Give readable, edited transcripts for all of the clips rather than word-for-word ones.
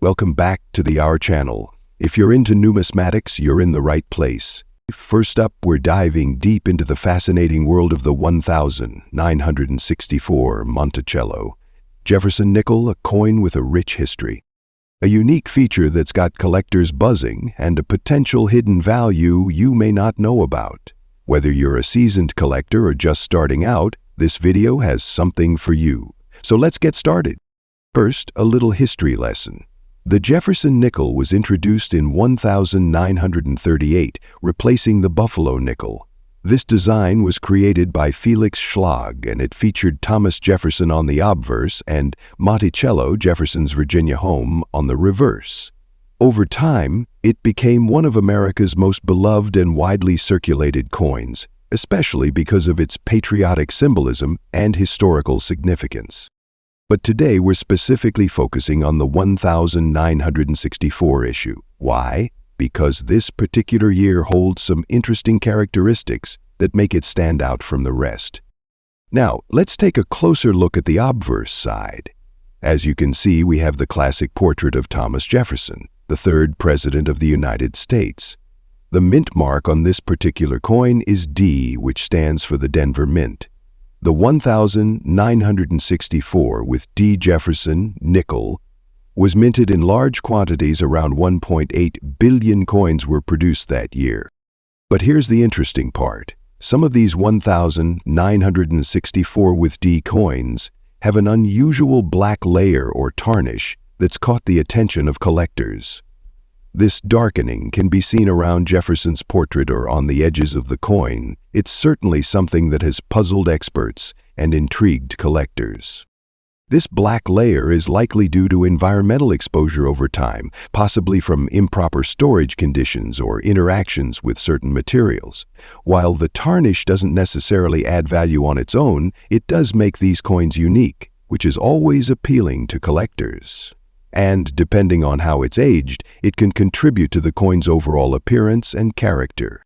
Welcome back to our channel. If you're into numismatics, you're in the right place. First up, we're diving deep into the fascinating world of the 1964 Monticello Jefferson nickel, a coin with a rich history. A unique feature that's got collectors buzzing and a potential hidden value you may not know about. Whether you're a seasoned collector or just starting out, this video has something for you. So let's get started. First, a little history lesson. The Jefferson nickel was introduced in 1938, replacing the Buffalo nickel. This design was created by Felix Schlag, and it featured Thomas Jefferson on the obverse and Monticello, Jefferson's Virginia home, on the reverse. Over time, it became one of America's most beloved and widely circulated coins, especially because of its patriotic symbolism and historical significance. But today we're specifically focusing on the 1964 issue. Why? Because this particular year holds some interesting characteristics that make it stand out from the rest. Now, let's take a closer look at the obverse side. As you can see, we have the classic portrait of Thomas Jefferson, the third President of the United States. The mint mark on this particular coin is D, which stands for the Denver Mint. The 1964 with D. Jefferson nickel was minted in large quantities. Around 1.8 billion coins were produced that year. But here's the interesting part. Some of these 1964 with D coins have an unusual black layer or tarnish that's caught the attention of collectors. This darkening can be seen around Jefferson's portrait or on the edges of the coin. It's certainly something that has puzzled experts and intrigued collectors. This black layer is likely due to environmental exposure over time, possibly from improper storage conditions or interactions with certain materials. While the tarnish doesn't necessarily add value on its own, it does make these coins unique, which is always appealing to collectors. And depending on how it's aged, it can contribute to the coin's overall appearance and character.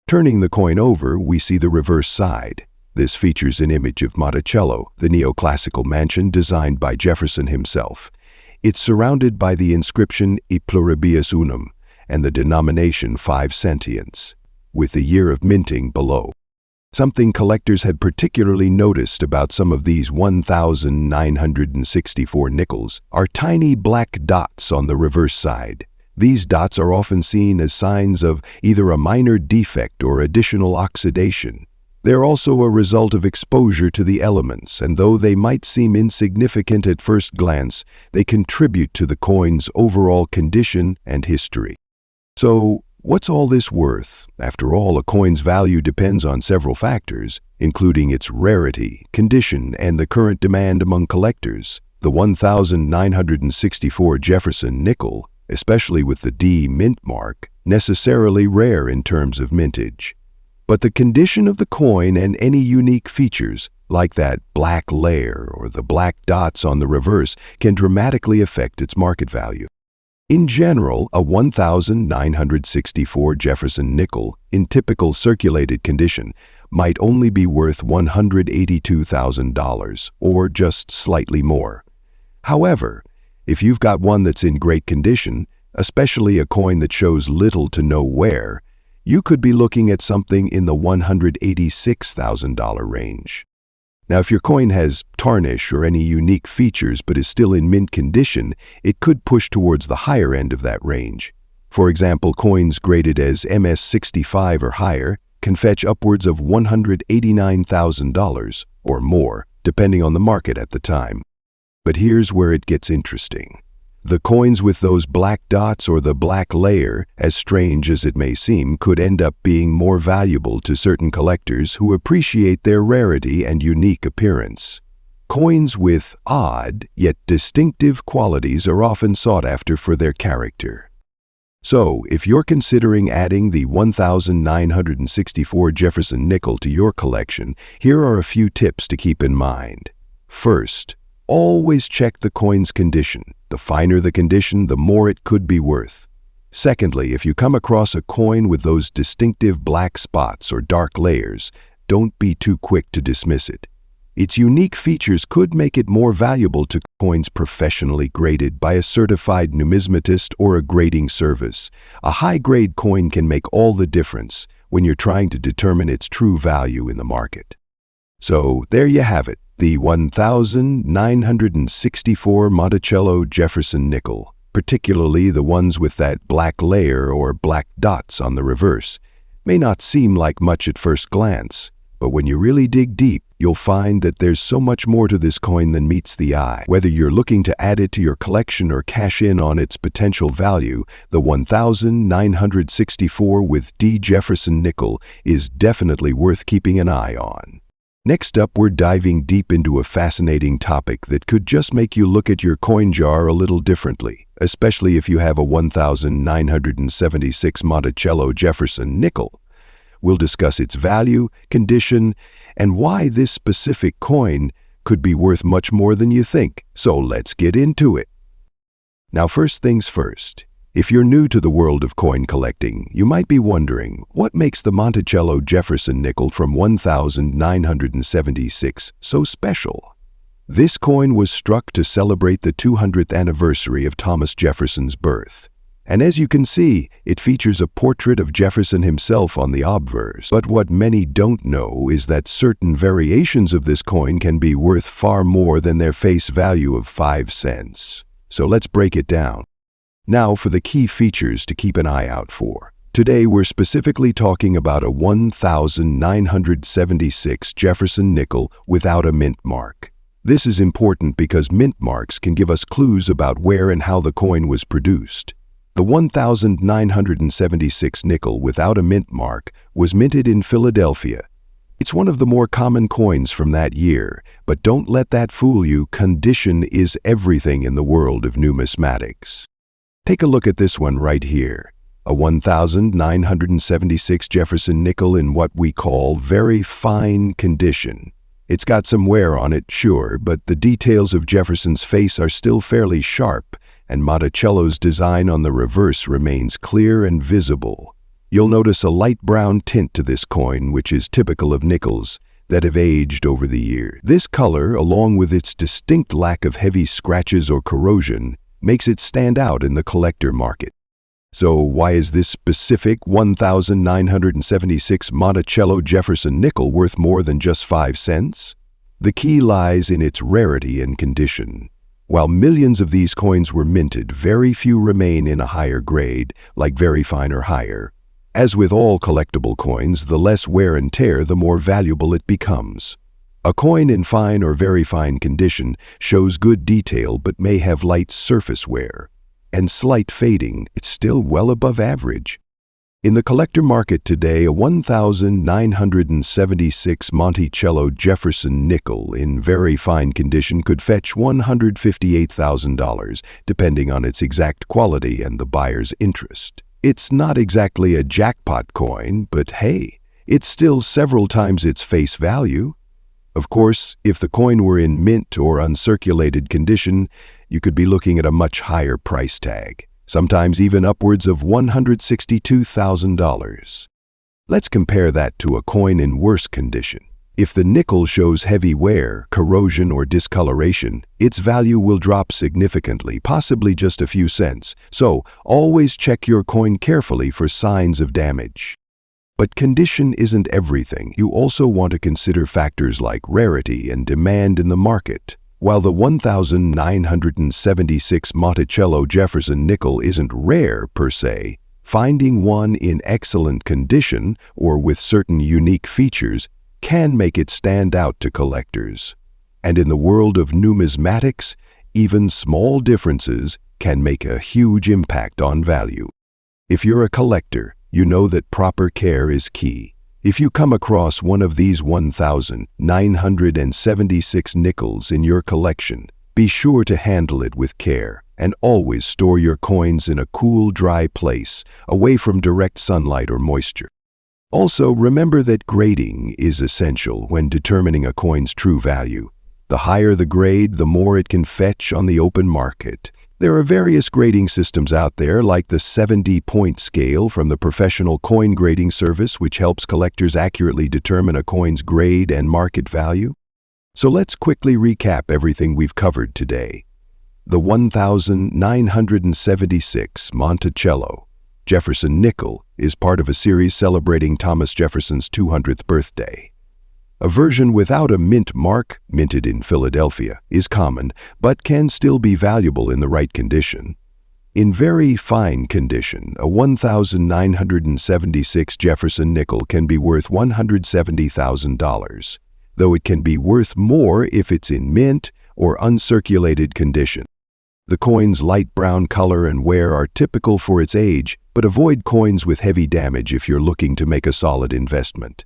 Turning the coin over, we see the reverse side. This features an image of Monticello, the neoclassical mansion designed by Jefferson himself. It's surrounded by the inscription E pluribus unum and the denomination 5 centients, with the year of minting below. Something collectors had particularly noticed about some of these 1964 nickels are tiny black dots on the reverse side. These dots are often seen as signs of either a minor defect or additional oxidation. They're also a result of exposure to the elements, and though they might seem insignificant at first glance, they contribute to the coin's overall condition and history. So, what's all this worth? After all, a coin's value depends on several factors, including its rarity, condition, and the current demand among collectors. The 1964 Jefferson nickel, especially with the D mint mark, necessarily rare in terms of mintage. But the condition of the coin and any unique features, like that black layer or the black dots on the reverse, can dramatically affect its market value. In general, a 1964 Jefferson nickel, in typical circulated condition, might only be worth $182,000, or just slightly more. However, if you've got one that's in great condition, especially a coin that shows little to no wear, you could be looking at something in the $186,000 range. Now, if your coin has tarnish or any unique features but is still in mint condition, it could push towards the higher end of that range. For example, coins graded as MS65 or higher can fetch upwards of $189,000 or more, depending on the market at the time. But here's where it gets interesting. The coins with those black dots or the black layer, as strange as it may seem, could end up being more valuable to certain collectors who appreciate their rarity and unique appearance. Coins with odd, yet distinctive qualities are often sought after for their character. So, if you're considering adding the 1964 Jefferson nickel to your collection, here are a few tips to keep in mind. First, always check the coin's condition. The finer the condition, the more it could be worth. Secondly, if you come across a coin with those distinctive black spots or dark layers, don't be too quick to dismiss it. Its unique features could make it more valuable to coins professionally graded by a certified numismatist or a grading service. A high-grade coin can make all the difference when you're trying to determine its true value in the market. So there you have it, the 1964 Monticello Jefferson nickel, particularly the ones with that black layer or black dots on the reverse, may not seem like much at first glance, but when you really dig deep, you'll find that there's so much more to this coin than meets the eye. Whether you're looking to add it to your collection or cash in on its potential value, the 1964 with D. Jefferson nickel is definitely worth keeping an eye on. Next up, we're diving deep into a fascinating topic that could just make you look at your coin jar a little differently, especially if you have a 1976 Monticello Jefferson nickel. We'll discuss its value, condition, and why this specific coin could be worth much more than you think. So let's get into it. Now, first things first. If you're new to the world of coin collecting, you might be wondering, what makes the Monticello Jefferson nickel from 1976 so special? This coin was struck to celebrate the 200th anniversary of Thomas Jefferson's birth. And as you can see, it features a portrait of Jefferson himself on the obverse. But what many don't know is that certain variations of this coin can be worth far more than their face value of 5 cents. So let's break it down. Now for the key features to keep an eye out for. Today we're specifically talking about a 1976 Jefferson nickel without a mint mark. This is important because mint marks can give us clues about where and how the coin was produced. The 1976 nickel without a mint mark was minted in Philadelphia. It's one of the more common coins from that year, but don't let that fool you. Condition is everything in the world of numismatics. Take a look at this one right here, a 1976 Jefferson nickel in what we call very fine condition. It's got some wear on it, sure, but the details of Jefferson's face are still fairly sharp, and Monticello's design on the reverse remains clear and visible. You'll notice a light brown tint to this coin, which is typical of nickels that have aged over the years. This color, along with its distinct lack of heavy scratches or corrosion, makes it stand out in the collector market. So why is this specific 1976 Monticello Jefferson nickel worth more than just 5 cents? The key lies in its rarity and condition. While millions of these coins were minted, very few remain in a higher grade, like very fine or higher. As with all collectible coins, the less wear and tear, the more valuable it becomes. A coin in fine or very fine condition shows good detail but may have light surface wear. And slight fading, it's still well above average. In the collector market today, a 1976 Monticello Jefferson nickel in very fine condition could fetch $158,000, depending on its exact quality and the buyer's interest. It's not exactly a jackpot coin, but hey, it's still several times its face value. Of course, if the coin were in mint or uncirculated condition, you could be looking at a much higher price tag, sometimes even upwards of $162,000. Let's compare that to a coin in worse condition. If the nickel shows heavy wear, corrosion, or discoloration, its value will drop significantly, possibly just a few cents. So always check your coin carefully for signs of damage. But condition isn't everything. You also want to consider factors like rarity and demand in the market. While the 1976 Monticello Jefferson nickel isn't rare per se, finding one in excellent condition or with certain unique features can make it stand out to collectors. And in the world of numismatics, even small differences can make a huge impact on value. If you're a collector, you know that proper care is key. If you come across one of these 1976 nickels in your collection, be sure to handle it with care and always store your coins in a cool, dry place, away from direct sunlight or moisture. Also, remember that grading is essential when determining a coin's true value. The higher the grade, the more it can fetch on the open market. There are various grading systems out there, like the 70-point scale from the Professional Coin Grading Service, which helps collectors accurately determine a coin's grade and market value. So let's quickly recap everything we've covered today. The 1976 Monticello Jefferson nickel is part of a series celebrating Thomas Jefferson's 200th birthday. A version without a mint mark, minted in Philadelphia, is common, but can still be valuable in the right condition. In very fine condition, a 1976 Jefferson nickel can be worth $170,000, though it can be worth more if it's in mint or uncirculated condition. The coin's light brown color and wear are typical for its age, but avoid coins with heavy damage if you're looking to make a solid investment.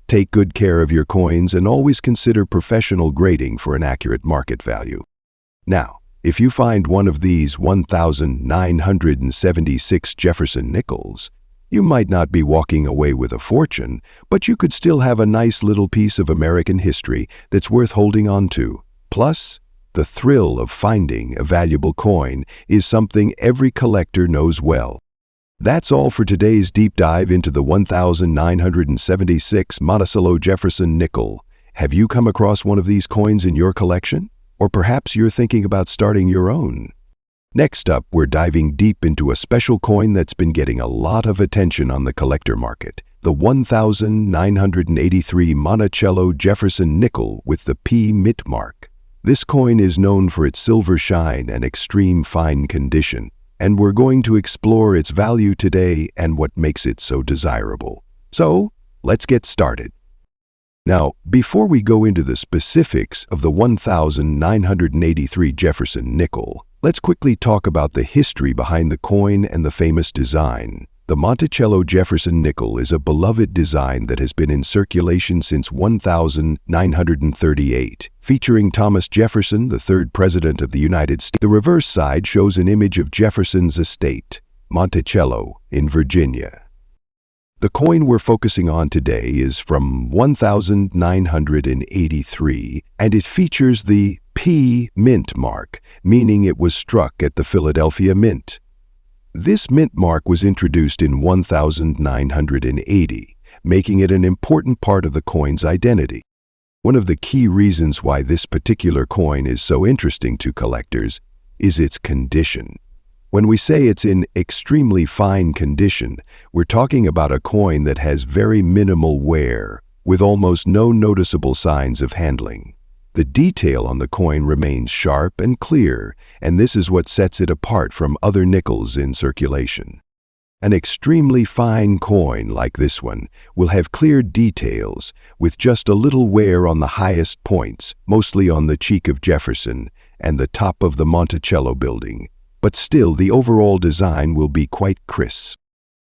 Take good care of your coins and always consider professional grading for an accurate market value. Now, if you find one of these 1976 Jefferson nickels, you might not be walking away with a fortune, but you could still have a nice little piece of American history that's worth holding on to. Plus, the thrill of finding a valuable coin is something every collector knows well. That's all for today's deep dive into the 1976 Monticello Jefferson nickel. Have you come across one of these coins in your collection? Or perhaps you're thinking about starting your own? Next up, we're diving deep into a special coin that's been getting a lot of attention on the collector market, the 1983 Monticello Jefferson nickel with the P mint mark. This coin is known for its silver shine and extreme fine condition, and we're going to explore its value today and what makes it so desirable. So, let's get started. Now, before we go into the specifics of the 1983 Jefferson nickel, let's quickly talk about the history behind the coin and the famous design. The Monticello Jefferson nickel is a beloved design that has been in circulation since 1938, featuring Thomas Jefferson, the third president of the United States. The reverse side shows an image of Jefferson's estate, Monticello, in Virginia. The coin we're focusing on today is from 1983, and it features the P mint mark, meaning it was struck at the Philadelphia Mint. This mint mark was introduced in 1980, making it an important part of the coin's identity. One of the key reasons why this particular coin is so interesting to collectors is its condition. When we say it's in extremely fine condition, we're talking about a coin that has very minimal wear, with almost no noticeable signs of handling. The detail on the coin remains sharp and clear, and this is what sets it apart from other nickels in circulation. An extremely fine coin like this one will have clear details, with just a little wear on the highest points, mostly on the cheek of Jefferson and the top of the Monticello building. But still, the overall design will be quite crisp.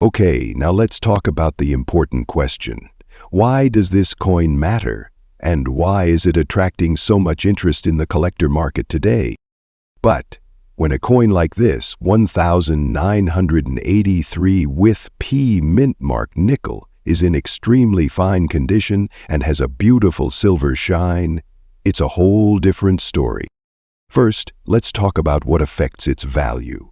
Okay, now let's talk about the important question. Why does this coin matter? And why is it attracting so much interest in the collector market today? But when a coin like this, 1983 with P mint mark nickel, is in extremely fine condition and has a beautiful silver shine, it's a whole different story. First, let's talk about what affects its value.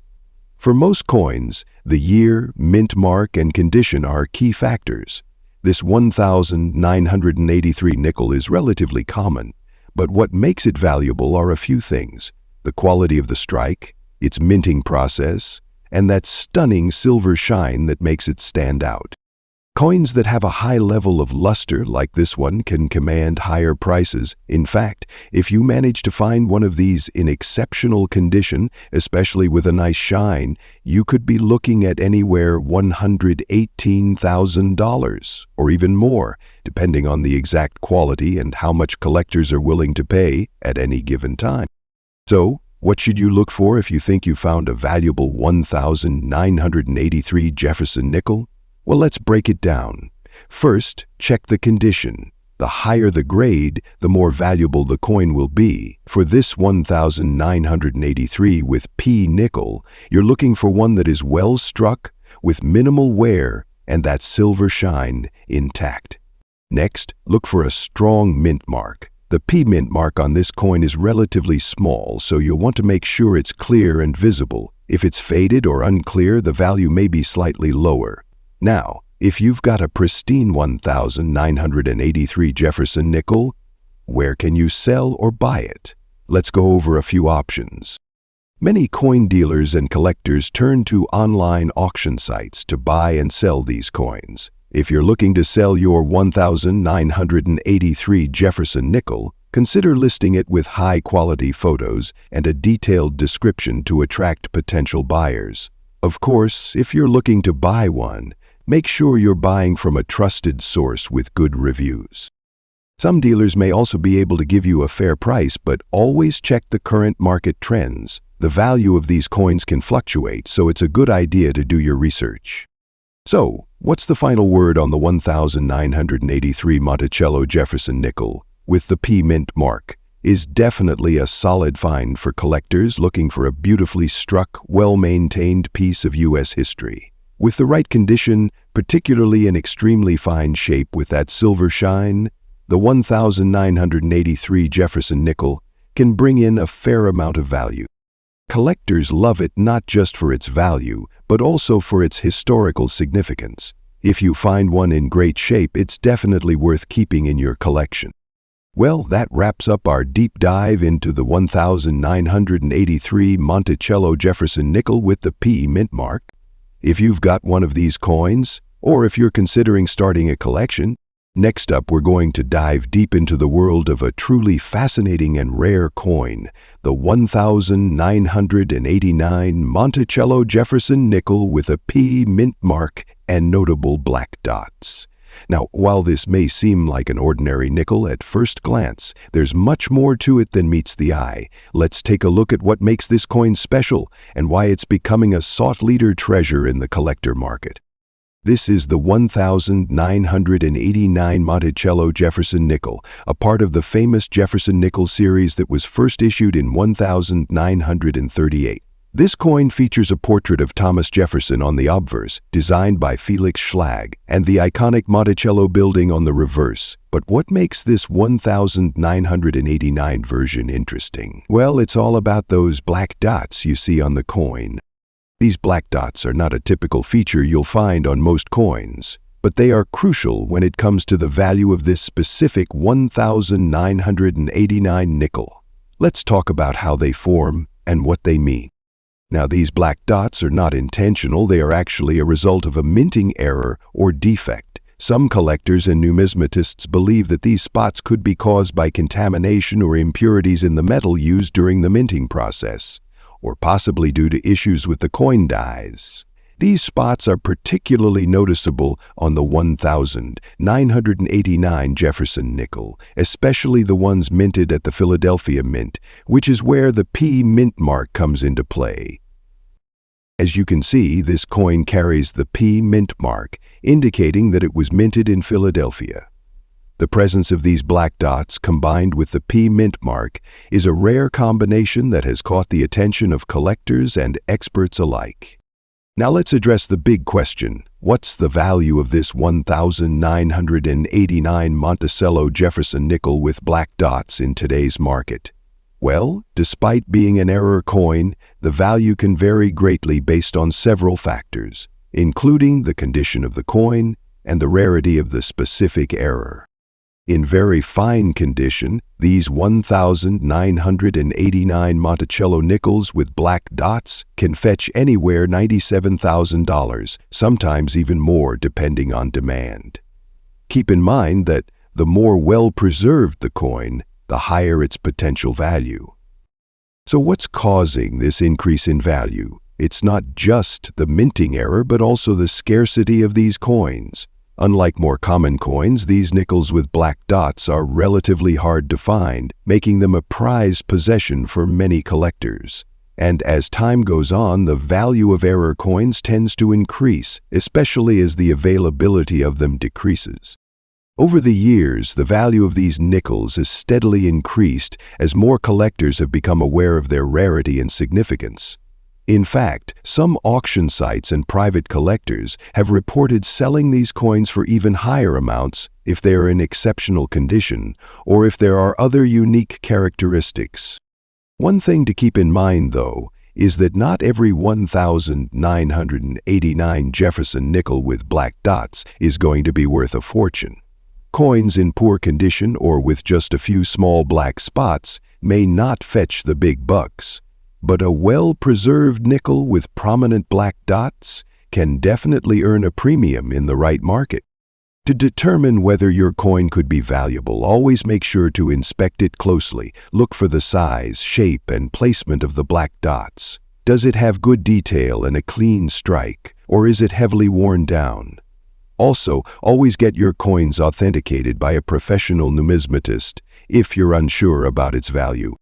For most coins, the year, mint mark, and condition are key factors. This 1983 nickel is relatively common, but what makes it valuable are a few things: the quality of the strike, its minting process, and that stunning silver shine that makes it stand out. Coins that have a high level of luster like this one can command higher prices. In fact, if you manage to find one of these in exceptional condition, especially with a nice shine, you could be looking at anywhere $118,000 or even more, depending on the exact quality and how much collectors are willing to pay at any given time. So, what should you look for if you think you found a valuable 1983 Jefferson nickel? Well, let's break it down. First, check the condition. The higher the grade, the more valuable the coin will be. For this 1983 with P nickel, you're looking for one that is well struck, with minimal wear, and that silver shine intact. Next, look for a strong mint mark. The P mint mark on this coin is relatively small, so you'll want to make sure it's clear and visible. If it's faded or unclear, the value may be slightly lower. Now, if you've got a pristine 1983 Jefferson nickel, Where can you sell or buy it? Let's go over a few options. Many coin dealers and collectors turn to online auction sites to buy and sell these coins. If you're looking to sell your 1983 Jefferson nickel, consider listing it with high-quality photos and a detailed description to attract potential buyers. Of course, if you're looking to buy one, make sure you're buying from a trusted source with good reviews. Some dealers may also be able to give you a fair price, but always check the current market trends. The value of these coins can fluctuate, so it's a good idea to do your research. So, what's the final word on the 1983 Monticello Jefferson nickel with the P mint mark? Is definitely a solid find for collectors looking for a beautifully struck, well-maintained piece of U.S. history. With the right condition, particularly in extremely fine shape with that silver shine, the 1983 Jefferson nickel can bring in a fair amount of value. Collectors love it not just for its value, but also for its historical significance. If you find one in great shape, it's definitely worth keeping in your collection. Well, that wraps up our deep dive into the 1983 Monticello Jefferson nickel with the P mint mark. If you've got one of these coins, or if you're considering starting a collection, next up we're going to dive deep into the world of a truly fascinating and rare coin, the 1989 Monticello Jefferson nickel with a P mint mark and notable black dots. Now, while this may seem like an ordinary nickel at first glance, there's much more to it than meets the eye. Let's take a look at what makes this coin special and why it's becoming a sought-after treasure in the collector market. This is the 1989 Monticello Jefferson nickel, a part of the famous Jefferson nickel series that was first issued in 1938. This coin features a portrait of Thomas Jefferson on the obverse, designed by Felix Schlag, and the iconic Monticello building on the reverse. But what makes this 1989 version interesting? Well, it's all about those black dots you see on the coin. These black dots are not a typical feature you'll find on most coins, but they are crucial when it comes to the value of this specific 1989 nickel. Let's talk about how they form and what they mean. Now, these black dots are not intentional, they are actually a result of a minting error or defect. Some collectors and numismatists believe that these spots could be caused by contamination or impurities in the metal used during the minting process, or possibly due to issues with the coin dies. These spots are particularly noticeable on the 1989 Jefferson nickel, especially the ones minted at the Philadelphia Mint, which is where the P mint mark comes into play. As you can see, this coin carries the P mint mark, indicating that it was minted in Philadelphia. The presence of these black dots combined with the P mint mark is a rare combination that has caught the attention of collectors and experts alike. Now let's address the big question. What's the value of this 1989 Monticello Jefferson nickel with black dots in today's market? Well, despite being an error coin, the value can vary greatly based on several factors, including the condition of the coin and the rarity of the specific error. In very fine condition, these 1989 Monticello nickels with black dots can fetch anywhere $97,000, sometimes even more depending on demand. Keep in mind that the more well-preserved the coin, the higher its potential value. So what's causing this increase in value? It's not just the minting error, but also the scarcity of these coins. Unlike more common coins, these nickels with black dots are relatively hard to find, making them a prized possession for many collectors. And as time goes on, the value of error coins tends to increase, especially as the availability of them decreases. Over the years, the value of these nickels has steadily increased as more collectors have become aware of their rarity and significance. In fact, some auction sites and private collectors have reported selling these coins for even higher amounts if they are in exceptional condition or if there are other unique characteristics. One thing to keep in mind, though, is that not every 1989 Jefferson nickel with black dots is going to be worth a fortune. Coins in poor condition or with just a few small black spots may not fetch the big bucks, but a well-preserved nickel with prominent black dots can definitely earn a premium in the right market. To determine whether your coin could be valuable, always make sure to inspect it closely. Look for the size, shape, and placement of the black dots. Does it have good detail and a clean strike, or is it heavily worn down? Also, always get your coins authenticated by a professional numismatist if you're unsure about its value.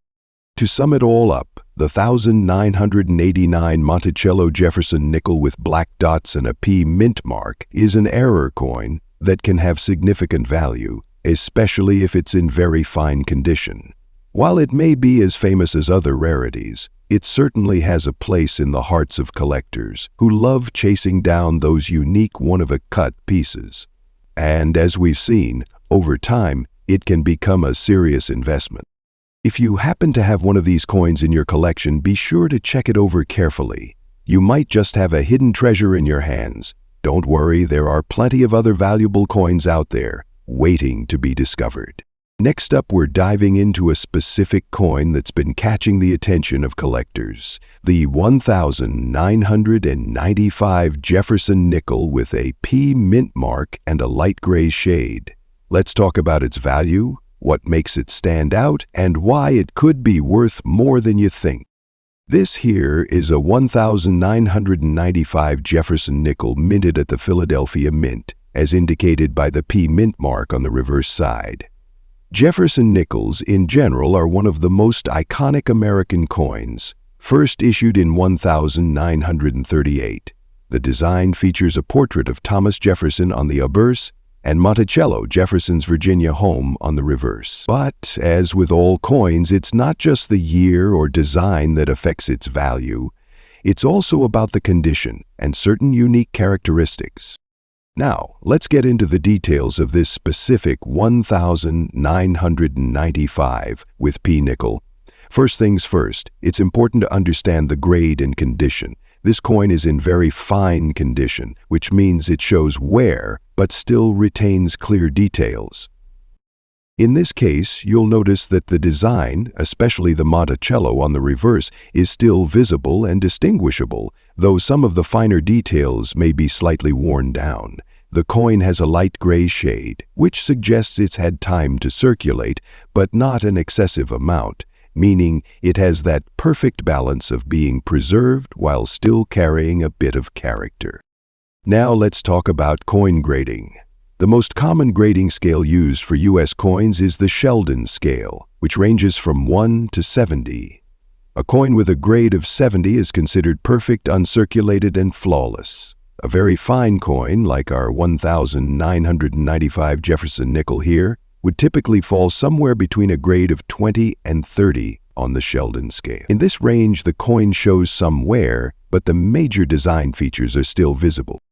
To sum it all up, the 1989 Monticello Jefferson nickel with black dots and a P mint mark is an error coin that can have significant value, especially if it's in very fine condition. While it may be as famous as other rarities, it certainly has a place in the hearts of collectors who love chasing down those unique one-of-a-cut pieces. And as we've seen, over time, it can become a serious investment. If you happen to have one of these coins in your collection, be sure to check it over carefully. You might just have a hidden treasure in your hands. Don't worry, there are plenty of other valuable coins out there, waiting to be discovered. Next up, we're diving into a specific coin that's been catching the attention of collectors. The 1995 Jefferson nickel with a P mint mark and a light gray shade. Let's talk about its value, what makes it stand out, and why it could be worth more than you think. This here is a 1995 Jefferson nickel minted at the Philadelphia Mint, as indicated by the P mint mark on the reverse side. Jefferson nickels in general are one of the most iconic American coins, first issued in 1938. The design features a portrait of Thomas Jefferson on the obverse and Monticello, Jefferson's Virginia home, on the reverse. But, as with all coins, it's not just the year or design that affects its value. It's also about the condition and certain unique characteristics. Now, let's get into the details of this specific 1995 with P nickel. First things first, it's important to understand the grade and condition. This coin is in very fine condition, which means it shows wear, but still retains clear details. In this case, you'll notice that the design, especially the Monticello on the reverse, is still visible and distinguishable, though some of the finer details may be slightly worn down. The coin has a light gray shade, which suggests it's had time to circulate, but not an excessive amount, meaning it has that perfect balance of being preserved while still carrying a bit of character. Now let's talk about coin grading. The most common grading scale used for U.S. coins is the Sheldon scale, which ranges from 1 to 70. A coin with a grade of 70 is considered perfect, uncirculated, and flawless. A very fine coin, like our 1995 Jefferson nickel here, would typically fall somewhere between a grade of 20 and 30 on the Sheldon scale. In this range, the coin shows some wear, but the major design features are still visible.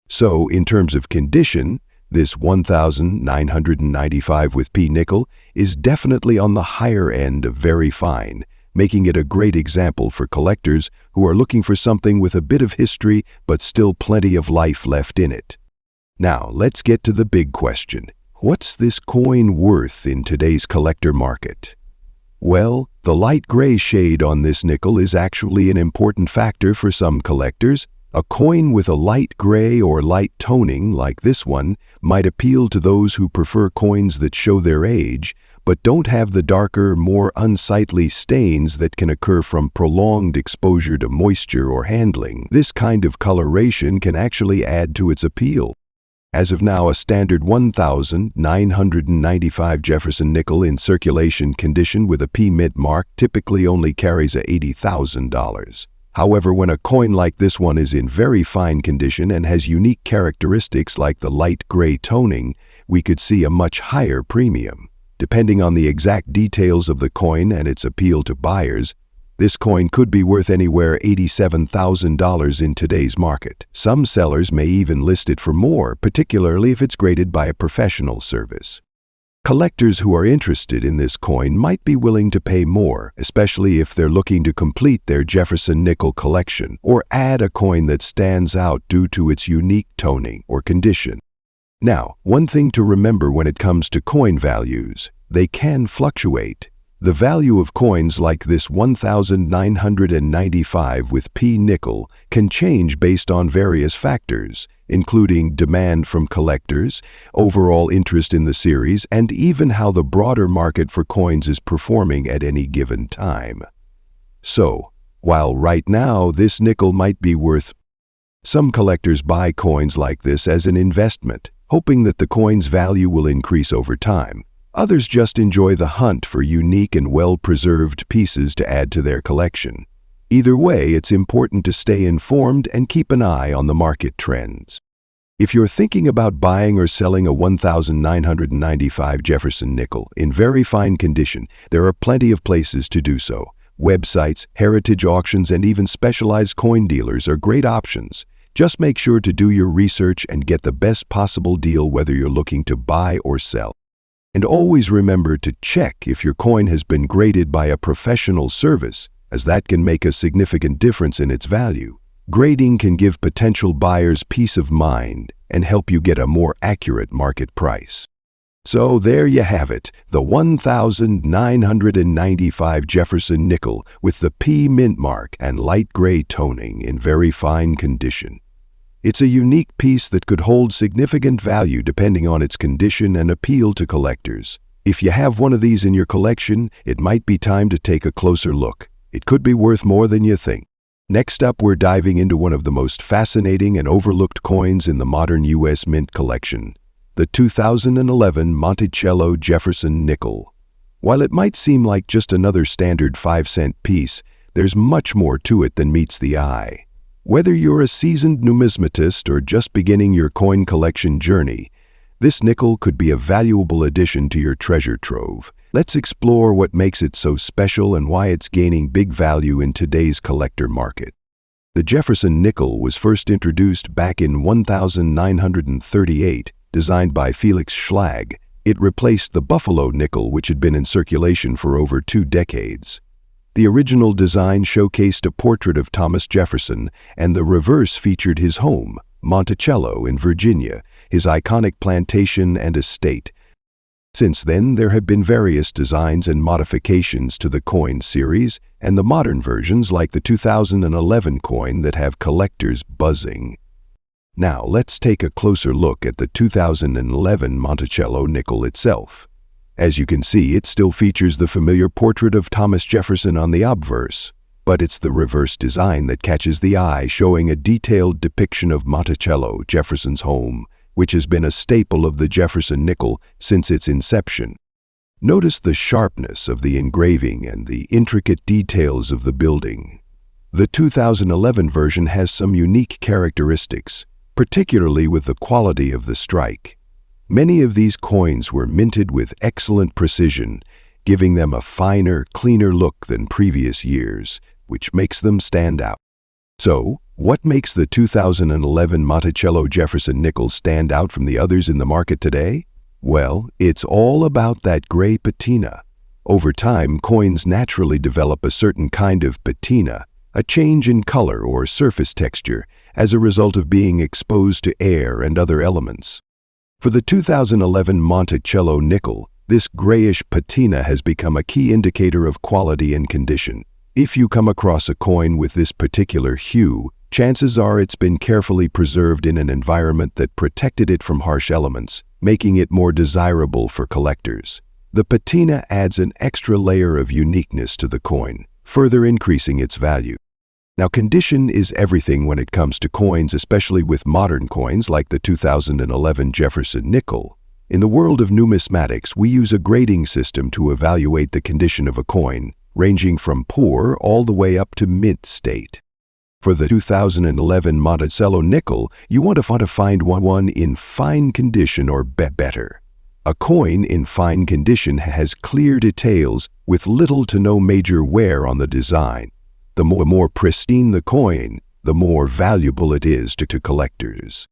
So, in terms of condition, this 1995 with P nickel is definitely on the higher end of very fine, making it a great example for collectors who are looking for something with a bit of history but still plenty of life left in it. Now, let's get to the big question. What's this coin worth in today's collector market? Well, the light gray shade on this nickel is actually an important factor for some collectors. A coin with a light gray or light toning like this one might appeal to those who prefer coins that show their age, but don't have the darker, more unsightly stains that can occur from prolonged exposure to moisture or handling. This kind of coloration can actually add to its appeal. As of now, a standard 1995 Jefferson nickel in circulation condition with a P mint mark typically only carries $80,000. However, when a coin like this one is in very fine condition and has unique characteristics like the light gray toning, we could see a much higher premium. Depending on the exact details of the coin and its appeal to buyers, this coin could be worth anywhere $87,000 in today's market. Some sellers may even list it for more, particularly if it's graded by a professional service. Collectors who are interested in this coin might be willing to pay more, especially if they're looking to complete their Jefferson nickel collection or add a coin that stands out due to its unique toning or condition. Now, one thing to remember when it comes to coin values, they can fluctuate. The value of coins like this 1995 with P nickel can change based on various factors, including demand from collectors, overall interest in the series, and even how the broader market for coins is performing at any given time. So, while right now this nickel might be worth, some collectors buy coins like this as an investment, hoping that the coin's value will increase over time. Others just enjoy the hunt for unique and well-preserved pieces to add to their collection. Either way, it's important to stay informed and keep an eye on the market trends. If you're thinking about buying or selling a 1995 Jefferson nickel in very fine condition, there are plenty of places to do so. Websites, heritage auctions, and even specialized coin dealers are great options. Just make sure to do your research and get the best possible deal whether you're looking to buy or sell. And always remember to check if your coin has been graded by a professional service, as that can make a significant difference in its value. Grading can give potential buyers peace of mind and help you get a more accurate market price. So there you have it, the 1995 Jefferson nickel with the P mint mark and light gray toning in very fine condition. It's a unique piece that could hold significant value depending on its condition and appeal to collectors. If you have one of these in your collection, it might be time to take a closer look. It could be worth more than you think. Next up, we're diving into one of the most fascinating and overlooked coins in the modern U.S. Mint collection, the 2011 Monticello Jefferson nickel. While it might seem like just another standard 5-cent piece, there's much more to it than meets the eye. Whether you're a seasoned numismatist or just beginning your coin collection journey, this nickel could be a valuable addition to your treasure trove. Let's explore what makes it so special and why it's gaining big value in today's collector market. The Jefferson nickel was first introduced back in 1938, designed by Felix Schlag. It replaced the Buffalo nickel, which had been in circulation for over 2 decades. The original design showcased a portrait of Thomas Jefferson, and the reverse featured his home, Monticello in Virginia, his iconic plantation and estate. Since then, there have been various designs and modifications to the coin series, and the modern versions like the 2011 coin that have collectors buzzing. Now, let's take a closer look at the 2011 Monticello nickel itself. As you can see, it still features the familiar portrait of Thomas Jefferson on the obverse, but it's the reverse design that catches the eye, showing a detailed depiction of Monticello, Jefferson's home, which has been a staple of the Jefferson nickel since its inception. Notice the sharpness of the engraving and the intricate details of the building. The 2011 version has some unique characteristics, particularly with the quality of the strike. Many of these coins were minted with excellent precision, giving them a finer, cleaner look than previous years, which makes them stand out. So, what makes the 2011 Monticello Jefferson nickel stand out from the others in the market today? Well, it's all about that gray patina. Over time, coins naturally develop a certain kind of patina, a change in color or surface texture, as a result of being exposed to air and other elements. For the 2011 Monticello nickel, this grayish patina has become a key indicator of quality and condition. If you come across a coin with this particular hue, chances are it's been carefully preserved in an environment that protected it from harsh elements, making it more desirable for collectors. The patina adds an extra layer of uniqueness to the coin, further increasing its value. Now, condition is everything when it comes to coins, especially with modern coins like the 2011 Jefferson nickel. In the world of numismatics, we use a grading system to evaluate the condition of a coin, ranging from poor all the way up to mint state. For the 2011 Monticello nickel, you want to find one in fine condition or better. A coin in fine condition has clear details with little to no major wear on the design. The more pristine the coin, the more valuable it is to collectors.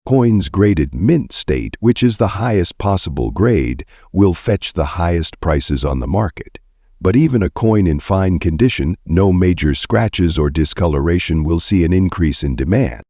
Coins graded mint state, which is the highest possible grade, will fetch the highest prices on the market. But even a coin in fine condition, no major scratches or discoloration, will see an increase in demand.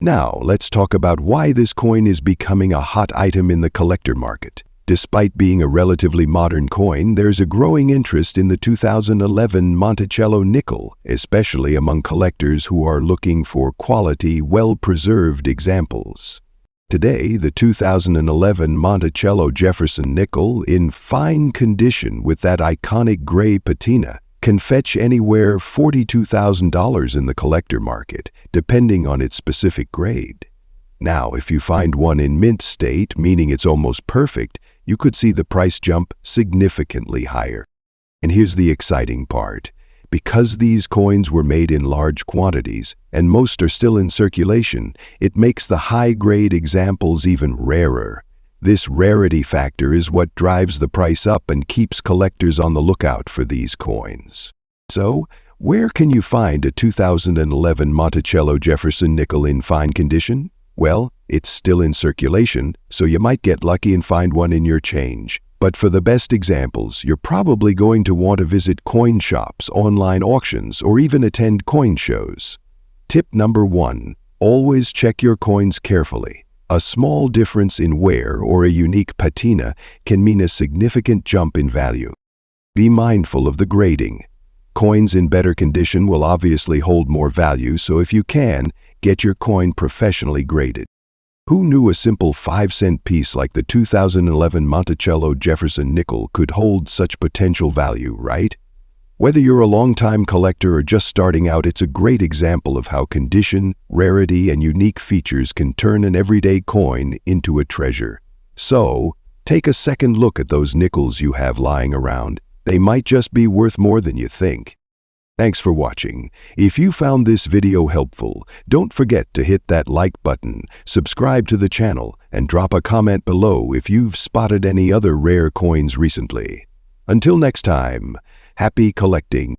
Now, let's talk about why this coin is becoming a hot item in the collector market. Despite being a relatively modern coin, there's a growing interest in the 2011 Monticello nickel, especially among collectors who are looking for quality, well-preserved examples. Today, the 2011 Monticello Jefferson nickel, in fine condition with that iconic gray patina, can fetch anywhere $42,000 in the collector market, depending on its specific grade. Now, if you find one in mint state, meaning it's almost perfect, you could see the price jump significantly higher. And here's the exciting part. Because these coins were made in large quantities, and most are still in circulation, it makes the high-grade examples even rarer. This rarity factor is what drives the price up and keeps collectors on the lookout for these coins. So, where can you find a 2011 Monticello Jefferson nickel in fine condition? Well, it's still in circulation, so you might get lucky and find one in your change. But for the best examples, you're probably going to want to visit coin shops, online auctions, or even attend coin shows. Tip number 1. Always check your coins carefully. A small difference in wear or a unique patina can mean a significant jump in value. Be mindful of the grading. Coins in better condition will obviously hold more value, so if you can, get your coin professionally graded. Who knew a simple 5-cent piece like the 2011 Monticello Jefferson nickel could hold such potential value, right? Whether you're a long-time collector or just starting out, it's a great example of how condition, rarity, and unique features can turn an everyday coin into a treasure. So, take a second look at those nickels you have lying around. They might just be worth more than you think. Thanks for watching. If you found this video helpful, don't forget to hit that like button, subscribe to the channel, and drop a comment below if you've spotted any other rare coins recently. Until next time, happy collecting.